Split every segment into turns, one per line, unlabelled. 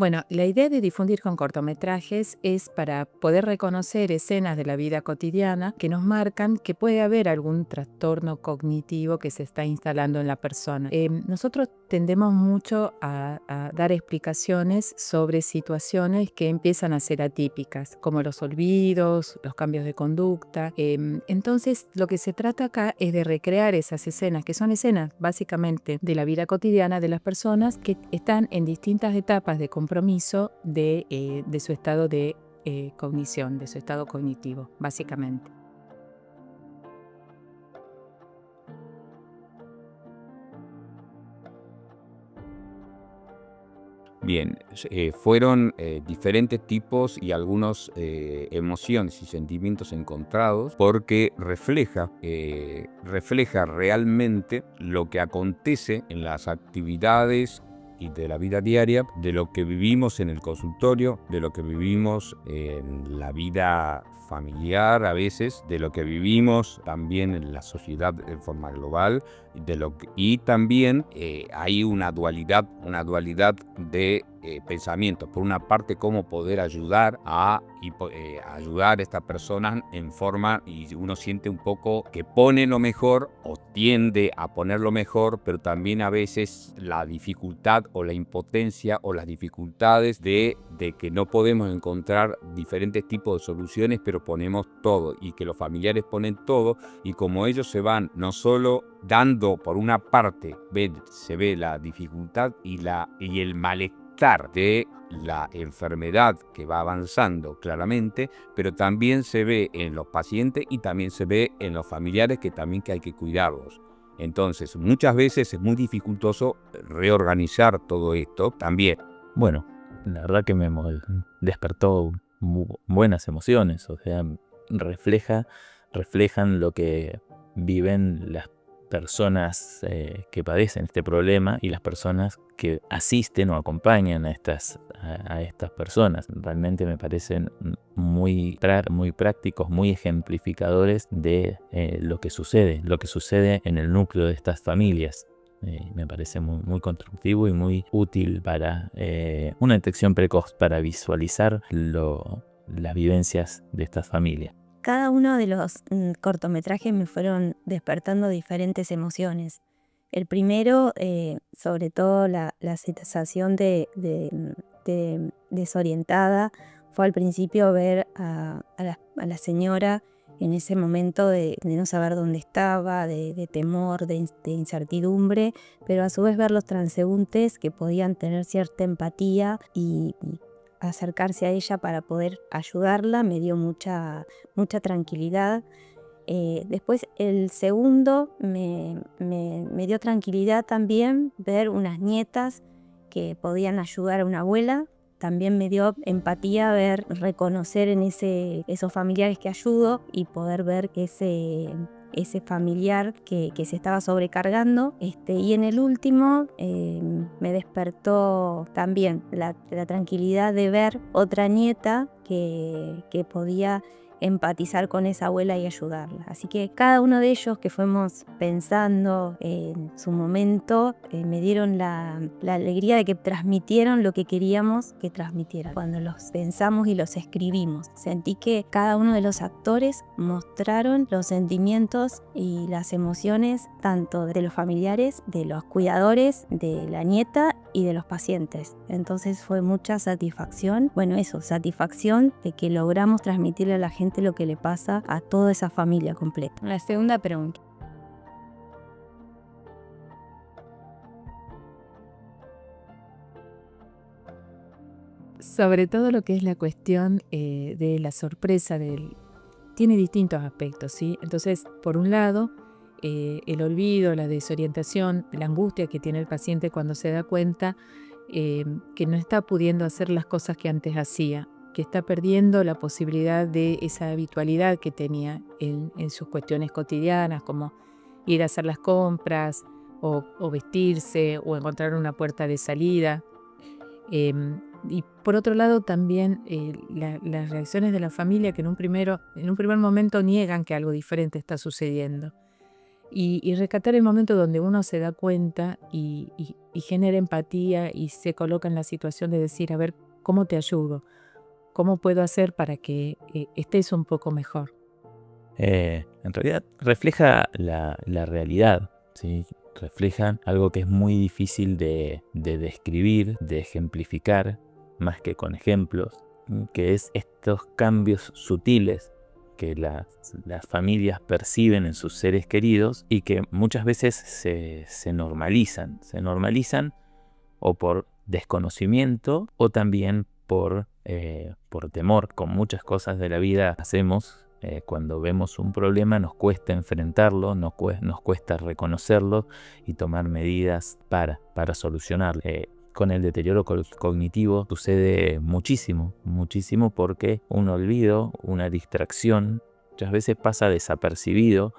Bueno, la idea de difundir con cortometrajes es para poder reconocer escenas de la vida cotidiana que nos marcan que puede haber algún trastorno cognitivo que se está instalando en la persona. Nosotros tendemos mucho a dar explicaciones sobre situaciones que empiezan a ser atípicas, como los olvidos, los cambios de conducta. Entonces, lo que se trata acá es de recrear esas escenas, que son escenas básicamente de la vida cotidiana de las personas que están en distintas etapas de compromiso de su estado de cognición, de su estado cognitivo, básicamente.
Bien, fueron diferentes tipos y algunos emociones y sentimientos encontrados porque refleja realmente lo que acontece en las actividades y de la vida diaria, de lo que vivimos en el consultorio, de lo que vivimos en la vida familiar a veces, de lo que vivimos también en la sociedad de forma global, y también hay una dualidad de pensamientos. Por una parte, cómo poder ayudar ayudar a esta persona en forma, y uno siente un poco que pone lo mejor o tiende a poner lo mejor, pero también a veces la dificultad o la impotencia o las dificultades de que no podemos encontrar diferentes tipos de soluciones, pero ponemos todo y que los familiares ponen todo, y como ellos se van no solo dando por una parte, se ve la dificultad y el malestar de la enfermedad que va avanzando claramente, pero también se ve en los pacientes y también se ve en los familiares que también que hay que cuidarlos. Entonces, muchas veces es muy dificultoso reorganizar todo esto también.
Bueno, la verdad que despertó buenas emociones, o sea, reflejan lo que viven las personas que padecen este problema y las personas que asisten o acompañan a estas personas. Realmente me parecen muy prácticos, muy ejemplificadores de lo que sucede en el núcleo de estas familias. Me parece muy constructivo y muy útil para una detección precoz, para visualizar las vivencias de estas familias.
Cada uno de los cortometrajes me fueron despertando diferentes emociones. El primero, sobre todo la sensación de desorientada, fue al principio ver a la señora en ese momento de no saber dónde estaba, de temor, de incertidumbre, pero a su vez ver los transeúntes que podían tener cierta empatía y acercarse a ella para poder ayudarla, me dio mucha tranquilidad. Después el segundo me dio tranquilidad también ver unas nietas que podían ayudar a una abuela. También me dio empatía reconocer en esos familiares que ayudo y poder ver ese familiar que se estaba sobrecargando. Y en el último me despertó también la tranquilidad de ver otra nieta que podía empatizar con esa abuela y ayudarla. Así que cada uno de ellos que fuimos pensando en su momento me dieron la alegría de que transmitieron lo que queríamos que transmitieran. Cuando los pensamos y los escribimos, sentí que cada uno de los actores mostraron los sentimientos y las emociones tanto de los familiares, de los cuidadores, de la nieta y de los pacientes. Entonces fue mucha satisfacción, satisfacción de que logramos transmitirle a la gente lo que le pasa a toda esa familia completa.
La segunda pregunta. Sobre todo lo que es la cuestión de la sorpresa, tiene distintos aspectos, ¿sí? Entonces, por un lado, el olvido, la desorientación, la angustia que tiene el paciente cuando se da cuenta que no está pudiendo hacer las cosas que antes hacía, que está perdiendo la posibilidad de esa habitualidad que tenía en sus cuestiones cotidianas, como ir a hacer las compras o vestirse o encontrar una puerta de salida. Y por otro lado también las reacciones de la familia que en un primer momento niegan que algo diferente está sucediendo. y rescatar el momento donde uno se da cuenta y genera empatía y se coloca en la situación de decir, a ver, ¿cómo te ayudo? ¿Cómo puedo hacer para que estés un poco mejor?
En realidad refleja la realidad, ¿sí? Refleja algo que es muy difícil de describir, de ejemplificar, más que con ejemplos, que es estos cambios sutiles que las familias perciben en sus seres queridos y que muchas veces se normalizan. Se normalizan o por desconocimiento o también por temor. Con muchas cosas de la vida hacemos. Cuando vemos un problema nos cuesta enfrentarlo, nos cuesta reconocerlo y tomar medidas para solucionarlo. Con el deterioro cognitivo sucede muchísimo, muchísimo, porque un olvido, una distracción, muchas veces pasa desapercibido,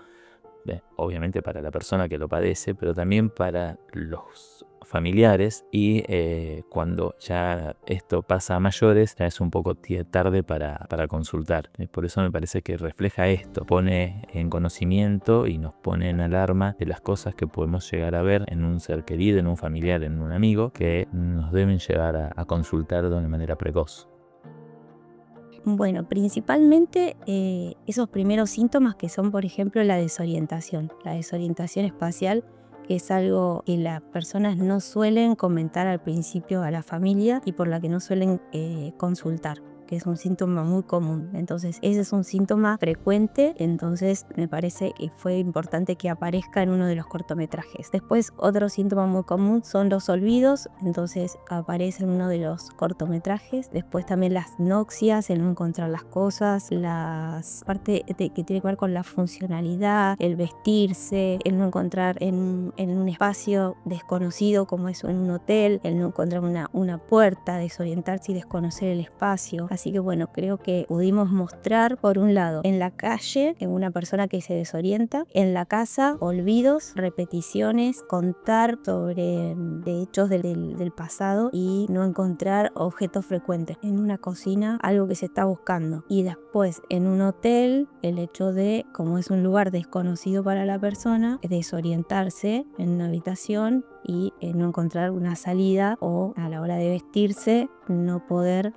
obviamente para la persona que lo padece, pero también para los familiares, y cuando ya esto pasa a mayores ya es un poco tarde para consultar. Por eso me parece que refleja esto, pone en conocimiento y nos pone en alarma de las cosas que podemos llegar a ver en un ser querido, en un familiar, en un amigo, que nos deben llevar a consultar de una manera precoz.
Bueno, principalmente esos primeros síntomas que son, por ejemplo, la desorientación espacial, que es algo que las personas no suelen comentar al principio a la familia y por la que no suelen consultar, que es un síntoma muy común. Entonces, ese es un síntoma frecuente, entonces me parece que fue importante que aparezca en uno de los cortometrajes. Después, otro síntoma muy común son los olvidos, entonces aparece en uno de los cortometrajes. Después también las noxias, el no encontrar las cosas, las parte que tiene que ver con la funcionalidad, el vestirse, el no encontrar en un espacio desconocido como es en un hotel, el no encontrar una puerta, desorientarse y desconocer el espacio. Así que bueno, creo que pudimos mostrar, por un lado, en la calle, en una persona que se desorienta, en la casa, olvidos, repeticiones, contar sobre hechos del pasado y no encontrar objetos frecuentes. En una cocina, algo que se está buscando. Y después, en un hotel, el hecho de, como es un lugar desconocido para la persona, desorientarse en una habitación y no encontrar una salida, o a la hora de vestirse no poder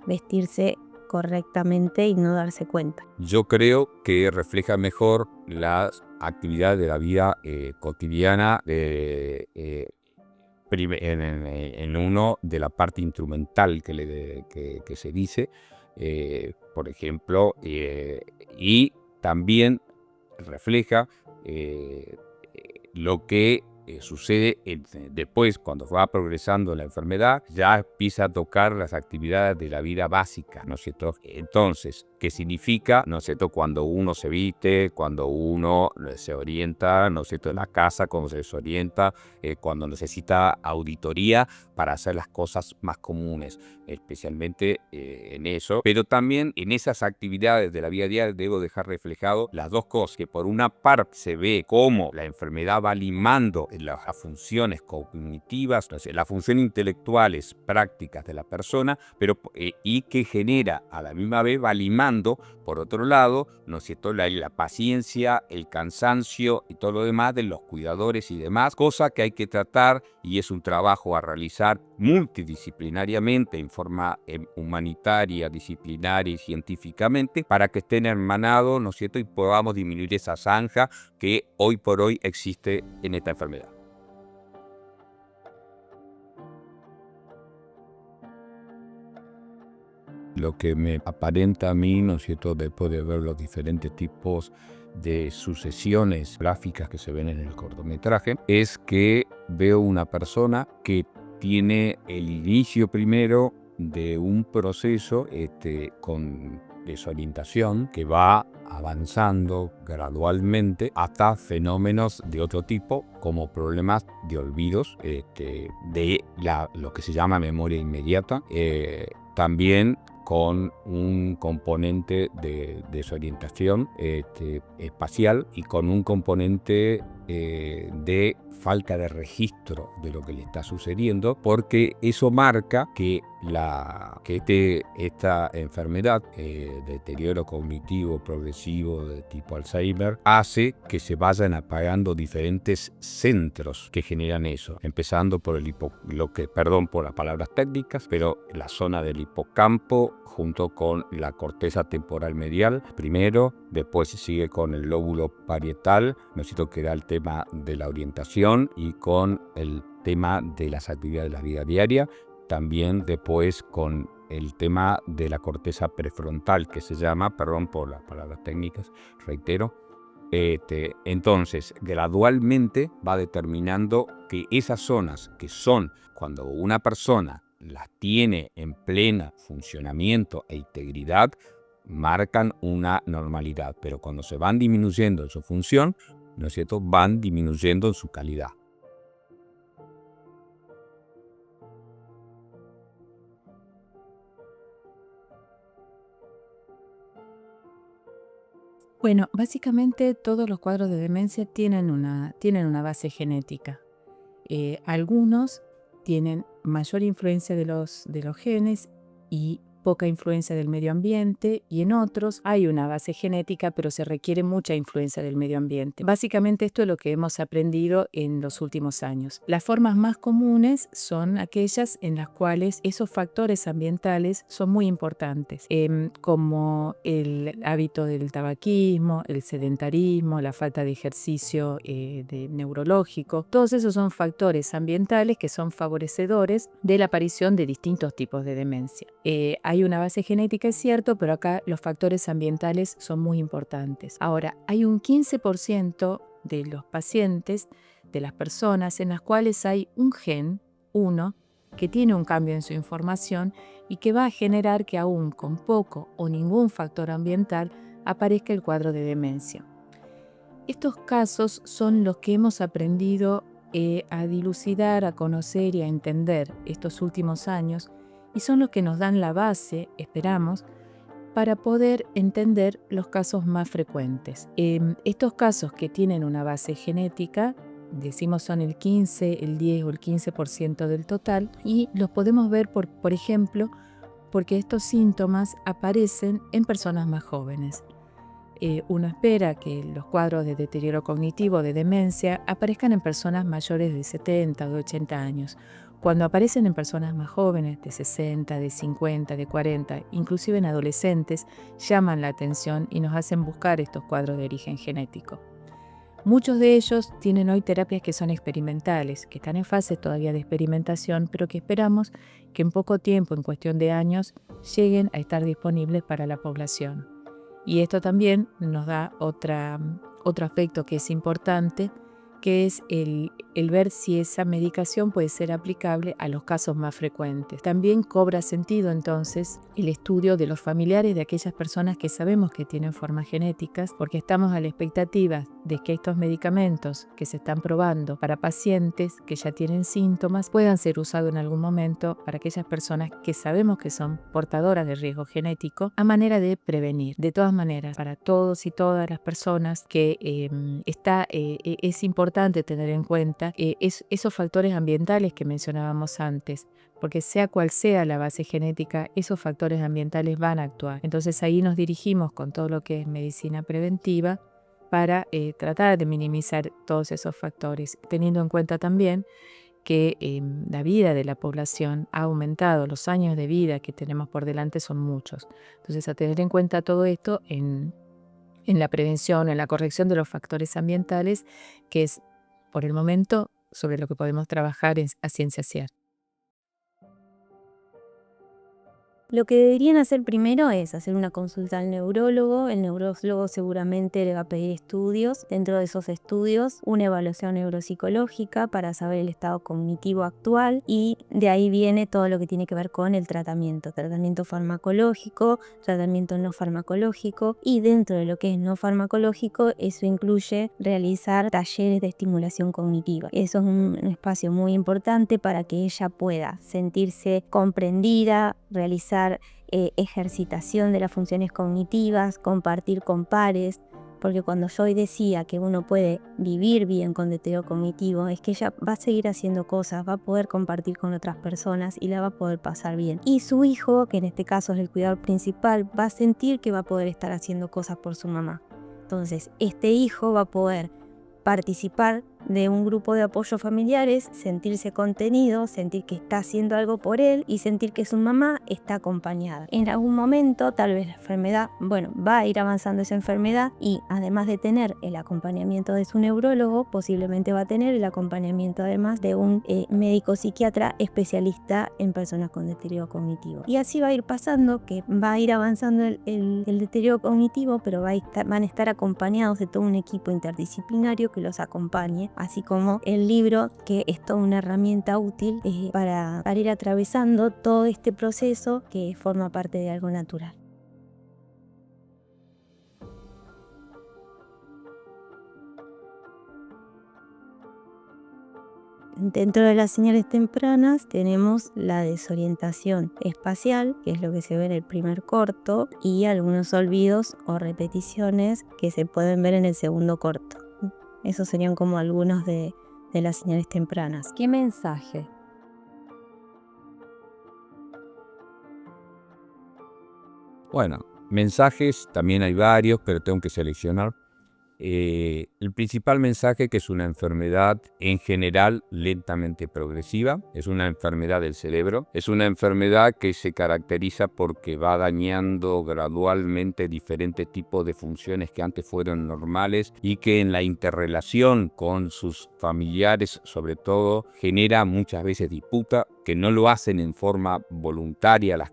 vestirse correctamente y no darse cuenta.
Yo creo que refleja mejor las actividades de la vida cotidiana en uno de la parte instrumental que se dice, por ejemplo, y también refleja lo que sucede después, cuando va progresando la enfermedad, ya empieza a tocar las actividades de la vida básica, ¿no es cierto? Entonces, ¿qué significa, no es cierto, cuando uno se viste, cuando uno se orienta, no es cierto, en la casa, cuando se desorienta, cuando necesita auditoría para hacer las cosas más comunes, especialmente en eso, pero también en esas actividades de la vida diaria debo dejar reflejado las dos cosas, que por una parte se ve cómo la enfermedad va limando las funciones cognitivas, las funciones intelectuales prácticas de la persona, pero y que genera a la misma vez, va limando por otro lado, ¿no es cierto?, la paciencia, el cansancio y todo lo demás de los cuidadores y demás, cosa que hay que tratar, y es un trabajo a realizar multidisciplinariamente, en forma humanitaria, disciplinaria y científicamente, para que estén hermanados, ¿no es cierto?, y podamos disminuir esa zanja que hoy por hoy existe en esta enfermedad. Lo que me aparenta a mí, ¿no es cierto?, después de ver los diferentes tipos de sucesiones gráficas que se ven en el cortometraje, es que veo una persona que tiene el inicio primero de un proceso con desorientación que va avanzando gradualmente hasta fenómenos de otro tipo, como problemas de olvidos, de lo que se llama memoria inmediata, también con un componente de desorientación espacial y con un componente de falta de registro de lo que le está sucediendo, porque eso marca que esta enfermedad, deterioro cognitivo progresivo de tipo Alzheimer, hace que se vayan apagando diferentes centros que generan eso, empezando por perdón por las palabras técnicas, pero la zona del hipocampo junto con la corteza temporal medial primero, después sigue con el lóbulo parietal, necesito que da el tema de la orientación y con el tema de las actividades de la vida diaria, también después con el tema de la corteza prefrontal, que se llama, perdón por las palabras técnicas, reitero. Entonces, gradualmente va determinando que esas zonas que son cuando una persona las tiene en pleno funcionamiento e integridad, marcan una normalidad, pero cuando se van disminuyendo en su función, ¿no es cierto?, van disminuyendo en su calidad.
Bueno, básicamente todos los cuadros de demencia tienen una base genética. Algunos tienen mayor influencia de los genes y poca influencia del medio ambiente, y en otros hay una base genética, pero se requiere mucha influencia del medio ambiente. Básicamente esto es lo que hemos aprendido en los últimos años. Las formas más comunes son aquellas en las cuales esos factores ambientales son muy importantes, como el hábito del tabaquismo, el sedentarismo, la falta de ejercicio neurológico. Todos esos son factores ambientales que son favorecedores de la aparición de distintos tipos de demencia. Hay una base genética, es cierto, pero acá los factores ambientales son muy importantes. Ahora, hay un 15% de los pacientes, de las personas, en las cuales hay un gen, uno, que tiene un cambio en su información y que va a generar que aún con poco o ningún factor ambiental aparezca el cuadro de demencia. Estos casos son los que hemos aprendido a dilucidar, a conocer y a entender estos últimos años, y son los que nos dan la base, esperamos, para poder entender los casos más frecuentes. Estos casos que tienen una base genética, decimos son el 15, el 10 o el 15% del total, y los podemos ver, por ejemplo, porque estos síntomas aparecen en personas más jóvenes. Uno espera que los cuadros de deterioro cognitivo, de demencia, aparezcan en personas mayores de 70 o de 80 años. Cuando aparecen en personas más jóvenes, de 60, de 50, de 40, inclusive en adolescentes, llaman la atención y nos hacen buscar estos cuadros de origen genético. Muchos de ellos tienen hoy terapias que son experimentales, que están en fase todavía de experimentación, pero que esperamos que en poco tiempo, en cuestión de años, lleguen a estar disponibles para la población. Y esto también nos da otro aspecto que es importante, que es el ver si esa medicación puede ser aplicable a los casos más frecuentes. También cobra sentido entonces el estudio de los familiares de aquellas personas que sabemos que tienen formas genéticas, porque estamos a la expectativa de que estos medicamentos que se están probando para pacientes que ya tienen síntomas puedan ser usados en algún momento para aquellas personas que sabemos que son portadoras de riesgo genético, a manera de prevenir. De todas maneras, para todos y todas las personas que es importante tener en cuenta esos factores ambientales que mencionábamos antes, porque sea cual sea la base genética, esos factores ambientales van a actuar. Entonces ahí nos dirigimos con todo lo que es medicina preventiva para tratar de minimizar todos esos factores, teniendo en cuenta también que la vida de la población ha aumentado, los años de vida que tenemos por delante son muchos. Entonces, a tener en cuenta todo esto en la prevención, en la corrección de los factores ambientales, que es, por el momento, sobre lo que podemos trabajar a ciencia cierta.
Lo que deberían hacer primero es hacer una consulta al neurólogo. El neurólogo seguramente le va a pedir estudios. Dentro de esos estudios, una evaluación neuropsicológica para saber el estado cognitivo actual, y de ahí viene todo lo que tiene que ver con el tratamiento farmacológico, tratamiento no farmacológico, y dentro de lo que es no farmacológico, eso incluye realizar talleres de estimulación cognitiva. Eso es un espacio muy importante para que ella pueda sentirse comprendida, realizar ejercitación de las funciones cognitivas, compartir con pares, porque cuando yo hoy decía que uno puede vivir bien con deterioro cognitivo, es que ella va a seguir haciendo cosas, va a poder compartir con otras personas y la va a poder pasar bien. Y su hijo, que en este caso es el cuidador principal, va a sentir que va a poder estar haciendo cosas por su mamá. Entonces, este hijo va a poder participar de un grupo de apoyo familiares, sentirse contenido, sentir que está haciendo algo por él y sentir que su mamá está acompañada. En algún momento, tal vez la enfermedad, va a ir avanzando esa enfermedad y además de tener el acompañamiento de su neurólogo, posiblemente va a tener el acompañamiento además de un médico psiquiatra especialista en personas con deterioro cognitivo. Y así va a ir pasando, que va a ir avanzando el deterioro cognitivo, pero van a estar acompañados de todo un equipo interdisciplinario que los acompañe, así como el libro, que es toda una herramienta útil para ir atravesando todo este proceso que forma parte de algo natural. Dentro de las señales tempranas tenemos la desorientación espacial, que es lo que se ve en el primer corto, y algunos olvidos o repeticiones que se pueden ver en el segundo corto. Esos serían como algunos de las señales tempranas.
¿Qué mensaje?
Bueno, mensajes también hay varios, pero tengo que seleccionar. El principal mensaje, que es una enfermedad en general lentamente progresiva, es una enfermedad del cerebro, es una enfermedad que se caracteriza porque va dañando gradualmente diferentes tipos de funciones que antes fueron normales y que en la interrelación con sus familiares sobre todo genera muchas veces disputa, que no lo hacen en forma voluntaria las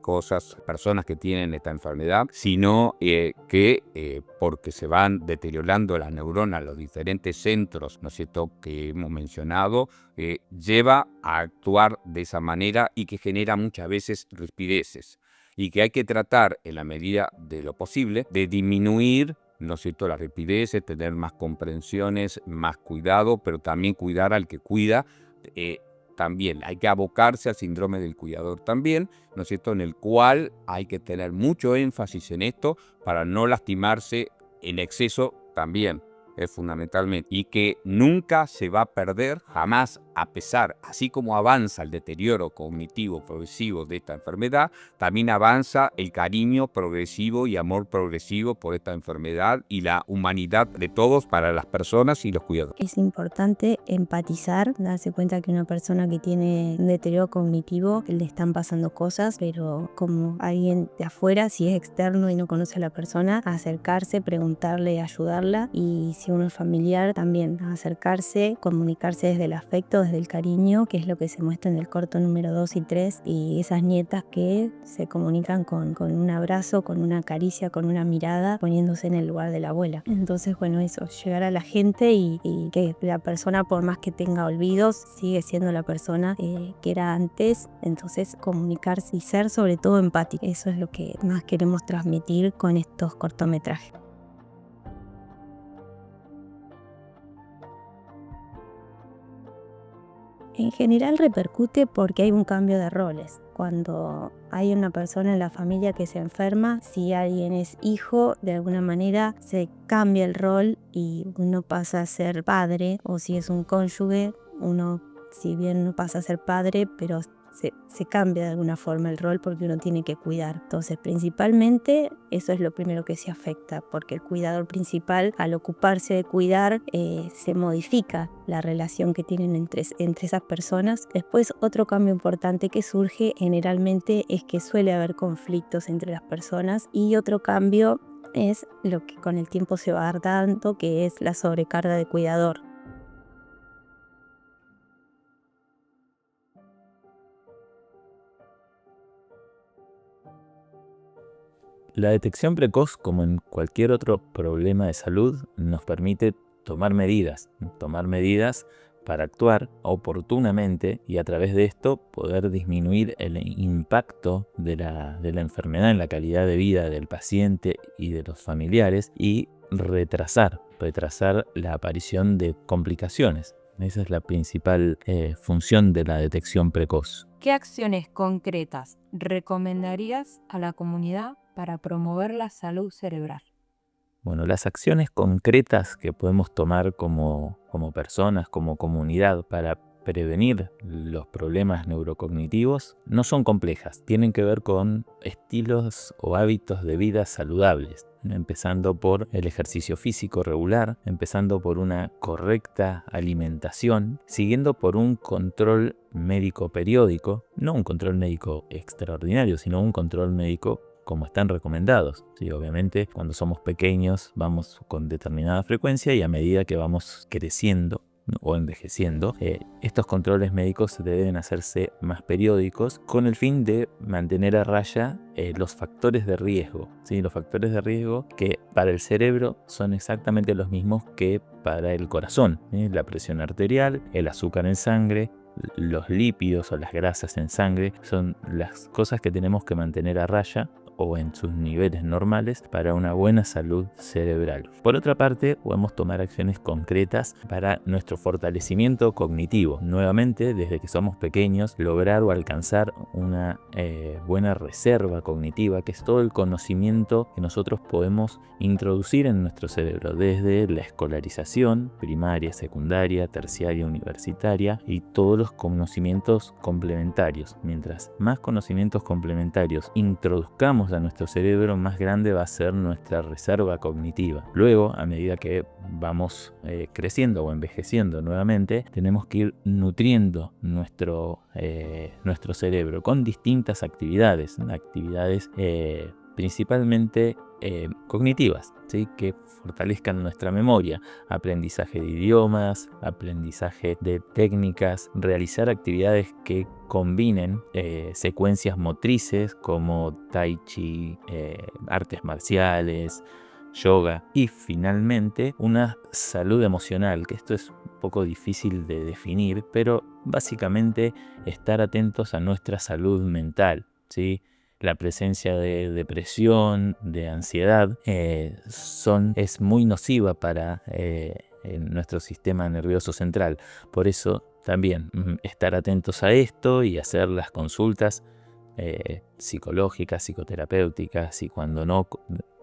personas que tienen esta enfermedad, sino que porque se van deteriorando las neuronas, los diferentes centros, ¿no es cierto?, que hemos mencionado, lleva a actuar de esa manera y que genera muchas veces rispideces. Y que hay que tratar, en la medida de lo posible, de disminuir, ¿no es cierto?, las rispideces, tener más comprensiones, más cuidado, pero también cuidar al que cuida. También hay que abocarse al síndrome del cuidador también, ¿no es cierto?, en el cual hay que tener mucho énfasis en esto para no lastimarse en exceso también, fundamentalmente, y que nunca se va a perder, jamás, a pesar, así como avanza el deterioro cognitivo progresivo de esta enfermedad, también avanza el cariño progresivo y amor progresivo por esta enfermedad y la humanidad de todos para las personas y los cuidadores.
Es importante empatizar, darse cuenta que una persona que tiene un deterioro cognitivo le están pasando cosas, pero como alguien de afuera, si es externo y no conoce a la persona, acercarse, preguntarle, ayudarla, y si uno es familiar también acercarse, comunicarse desde el afecto, desde el cariño, que es lo que se muestra en el corto número 2 y 3, y esas nietas que se comunican con un abrazo, con una caricia, con una mirada, poniéndose en el lugar de la abuela. Entonces, eso, llegar a la gente y que la persona, por más que tenga olvidos, sigue siendo la persona que era antes. Entonces, comunicarse y ser sobre todo empático. Eso es lo que más queremos transmitir con estos cortometrajes. En general repercute porque hay un cambio de roles. Cuando hay una persona en la familia que se enferma, si alguien es hijo, de alguna manera se cambia el rol y uno pasa a ser padre, o si es un cónyuge, uno, si bien no pasa a ser padre, pero se cambia de alguna forma el rol porque uno tiene que cuidar. Entonces, principalmente, eso es lo primero que se afecta, porque el cuidador principal, al ocuparse de cuidar, se modifica la relación que tienen entre esas personas. Después, otro cambio importante que surge generalmente es que suele haber conflictos entre las personas, y otro cambio es lo que con el tiempo se va dando, que es la sobrecarga de cuidador.
La detección precoz, como en cualquier otro problema de salud, nos permite tomar medidas para actuar oportunamente y a través de esto poder disminuir el impacto de la enfermedad en la calidad de vida del paciente y de los familiares y retrasar la aparición de complicaciones. Esa es la principal función de la detección precoz.
¿Qué acciones concretas recomendarías a la comunidad para promover la salud cerebral?
Bueno, las acciones concretas que podemos tomar como personas, como comunidad, para prevenir los problemas neurocognitivos no son complejas. Tienen que ver con estilos o hábitos de vida saludables, empezando por el ejercicio físico regular, empezando por una correcta alimentación, siguiendo por un control médico periódico, no un control médico extraordinario, sino un control médico como están recomendados. Sí, obviamente cuando somos pequeños vamos con determinada frecuencia y a medida que vamos creciendo o envejeciendo, estos controles médicos deben hacerse más periódicos con el fin de mantener a raya los factores de riesgo. ¿Sí? Los factores de riesgo que para el cerebro son exactamente los mismos que para el corazón. La presión arterial, el azúcar en sangre, los lípidos o las grasas en sangre son las cosas que tenemos que mantener a raya o en sus niveles normales para una buena salud cerebral. Por otra parte, podemos tomar acciones concretas para nuestro fortalecimiento cognitivo. Nuevamente, desde que somos pequeños, lograr o alcanzar una buena reserva cognitiva, que es todo el conocimiento que nosotros podemos introducir en nuestro cerebro, desde la escolarización primaria, secundaria, terciaria, universitaria y todos los conocimientos complementarios. Mientras más conocimientos complementarios introduzcamos a nuestro cerebro, más grande va a ser nuestra reserva cognitiva. Luego, a medida que vamos creciendo o envejeciendo nuevamente, tenemos que ir nutriendo nuestro cerebro con distintas actividades principalmente cognitivas, ¿sí? Que fortalezcan nuestra memoria, aprendizaje de idiomas, aprendizaje de técnicas, realizar actividades que combinen secuencias motrices como tai chi, artes marciales, yoga y finalmente una salud emocional, que esto es un poco difícil de definir, pero básicamente estar atentos a nuestra salud mental, ¿sí? La presencia de depresión, de ansiedad, es muy nociva para nuestro sistema nervioso central. Por eso también estar atentos a esto y hacer las consultas psicológicas, psicoterapéuticas y cuando no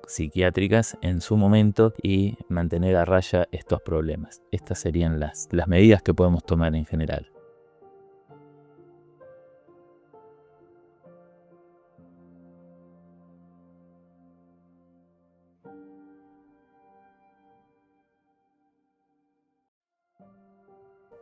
psiquiátricas en su momento y mantener a raya estos problemas. Estas serían las medidas que podemos tomar en general.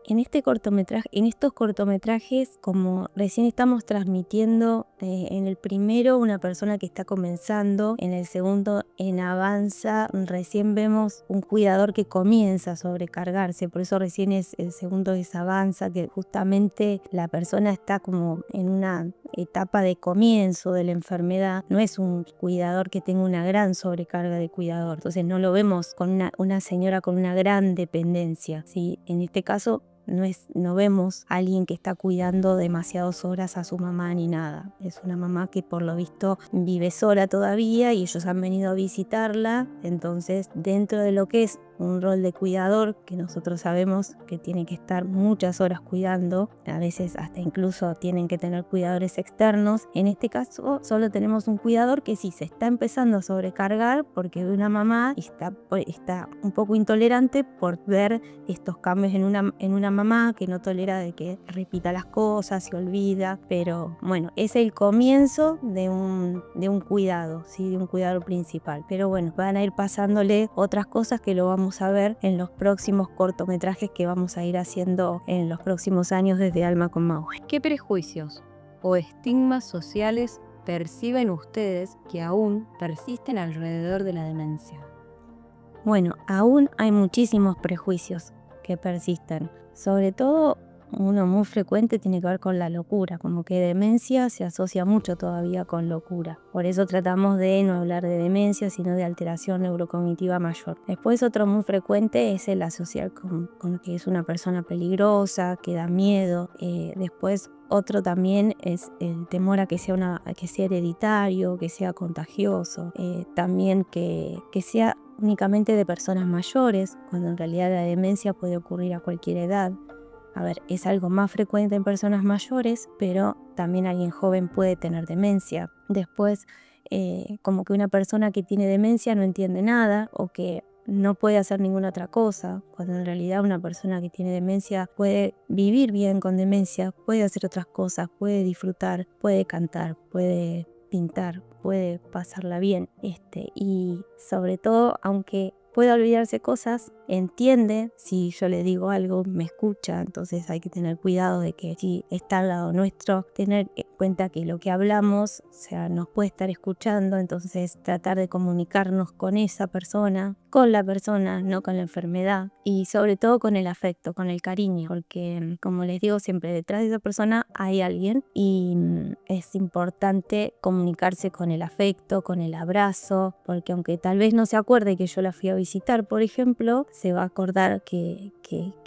En estos cortometrajes, como recién estamos transmitiendo, en el primero una persona que está comenzando, en el segundo en avanza, recién vemos un cuidador que comienza a sobrecargarse, por eso recién el segundo es avanza, que justamente la persona está como en una etapa de comienzo de la enfermedad, no es un cuidador que tenga una gran sobrecarga de cuidador, entonces no lo vemos con una señora con una gran dependencia, ¿sí? En este caso no vemos a alguien que está cuidando demasiadas horas a su mamá ni nada. Es una mamá que por lo visto vive sola todavía y ellos han venido a visitarla. Entonces, dentro de lo que es un rol de cuidador, que nosotros sabemos que tiene que estar muchas horas cuidando, a veces hasta incluso tienen que tener cuidadores externos. En este caso, solo tenemos un cuidador que sí se está empezando a sobrecargar porque ve una mamá y está un poco intolerante por ver estos cambios en una mamá que no tolera de que repita las cosas, se olvida, pero bueno, es el comienzo de un cuidado, ¿sí? De un cuidador principal, pero bueno, van a ir pasándole otras cosas que lo vamos a ver en los próximos cortometrajes que vamos a ir haciendo en los próximos años desde Alma con Maui.
¿Qué prejuicios o estigmas sociales perciben ustedes que aún persisten alrededor de la demencia?
Bueno, aún hay muchísimos prejuicios que persisten. Sobre todo, uno muy frecuente tiene que ver con la locura, como que demencia se asocia mucho todavía con locura. Por eso tratamos de no hablar de demencia, sino de alteración neurocognitiva mayor. Después otro muy frecuente es el asociar con que es una persona peligrosa, que da miedo. Después otro también es el temor a que sea hereditario, que sea contagioso. También que sea únicamente de personas mayores, cuando en realidad la demencia puede ocurrir a cualquier edad. A ver, es algo más frecuente en personas mayores, pero también alguien joven puede tener demencia. Después, como que una persona que tiene demencia no entiende nada o que no puede hacer ninguna otra cosa, cuando en realidad una persona que tiene demencia puede vivir bien con demencia, puede hacer otras cosas, puede disfrutar, puede cantar, puede pintar, puede pasarla bien. Y sobre todo, aunque pueda olvidarse cosas, entiende si yo le digo algo, me escucha. Entonces hay que tener cuidado de que si está al lado nuestro, tener en cuenta que lo que hablamos, o sea, nos puede estar escuchando. Entonces tratar de comunicarnos con esa persona, con la persona, no con la enfermedad, y sobre todo con el afecto, con el cariño, porque como les digo siempre, detrás de esa persona hay alguien y es importante comunicarse con el afecto, con el abrazo, porque aunque tal vez no se acuerde que yo la fui a visitar, por ejemplo, se va a acordar que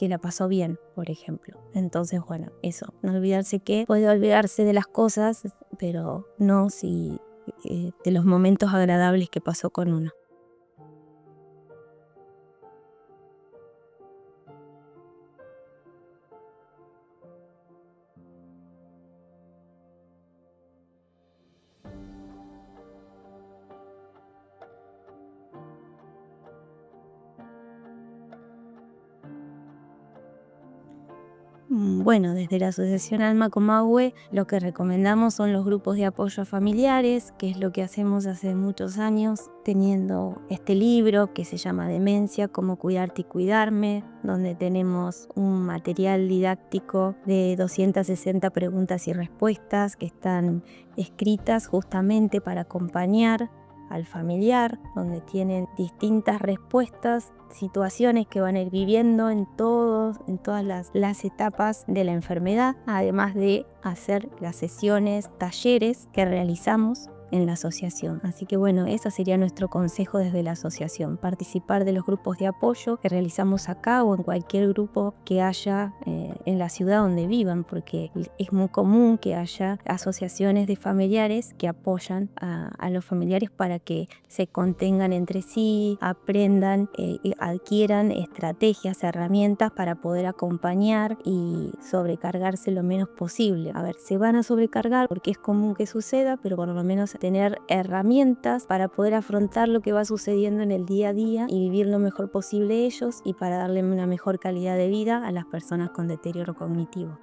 la pasó bien, por ejemplo. Entonces, bueno, eso, no olvidarse que puede olvidarse de las cosas, pero no de los momentos agradables que pasó con uno. Bueno, desde la Asociación Alma Comahue lo que recomendamos son los grupos de apoyo a familiares, que es lo que hacemos hace muchos años, teniendo este libro que se llama Demencia, cómo cuidarte y cuidarme, donde tenemos un material didáctico de 260 preguntas y respuestas que están escritas justamente para acompañar al familiar, donde tienen distintas respuestas, situaciones que van a ir viviendo en todas las etapas de la enfermedad, además de hacer las sesiones, talleres que realizamos en la asociación. Así que bueno, ese sería nuestro consejo desde la asociación: participar de los grupos de apoyo que realizamos acá o en cualquier grupo que haya en la ciudad donde vivan, porque es muy común que haya asociaciones de familiares que apoyan a los familiares para que se contengan entre sí, aprendan y adquieran estrategias, herramientas para poder acompañar y sobrecargarse lo menos posible. A ver, se van a sobrecargar porque es común que suceda, pero por lo menos tener herramientas para poder afrontar lo que va sucediendo en el día a día y vivir lo mejor posible ellos, y para darle una mejor calidad de vida a las personas con deterioro cognitivo.